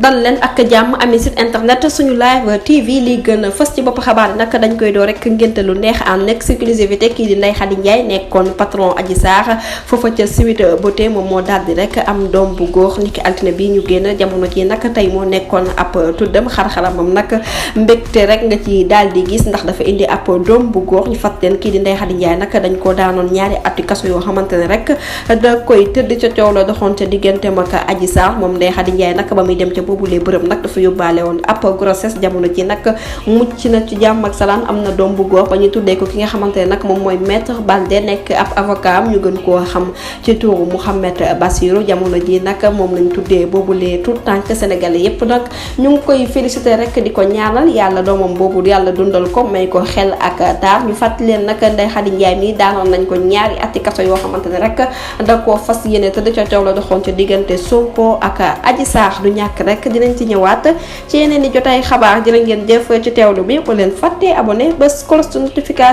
dal leen ak jàmm ami site internet suñu live tv li gën a fës ci bopp xabaar yi nag dañ koy doo rek ngénte lu neex en exclusivité kii di Ndeye Khady Ndiaye nekkoon patron Adji Sarr foofa ca Sweet Beauté moom moo daal di rek am doom bu góor niki altine bi ñu génn jamono ci nag tey moo nekkoon ab tuddam xar-xaramam nag mbégte rek nga ci daal di gis ndax dafa indi ab doom bu góor ñu fat leen kii di Ndeye Khady Ndiaye nag dañ ko daanoon ñaari ati kaso yoo xamante ne rek da koy tëdd ca coow la doxoon ca digganteem ak Adji Sarr moom Ndeye Khady Ndiaye nag ba muy dem ca boobulee bërëb nag dafa yóbbaale woon ab grossesse jamono ji nag mucc na ci jàmm ak salaam am na doom bu góor ba ñu tuddee ko ki nga xamante ne nag moom mooy maître Balde nekk ab avocat am ñu gën koo xam ci turu Mouhamed Bassirou jamono ji nag moom lañ tuddee boobulee tout tànk sénégalais yépp nag ñu ngi koy féliciter rek di ko ñaanal yàlla doomam boobu yàlla dundal ko may ko xel ak taar ñu fàttali leen nag Ndeye Khady Ndiaye mi daanoon nañ ko ñaari ati kaso yoo xamante ne rek da koo fas yéene tëdd ca coow la doxoon ca diggante Sonko ak Adji Sarr du ñàkk rek dinañ ci ñëwaat ci yeneen i jotaay xabaar jërë ngeen jëf ci teewlu bi bu leen fàtte abonné bés cloche de notification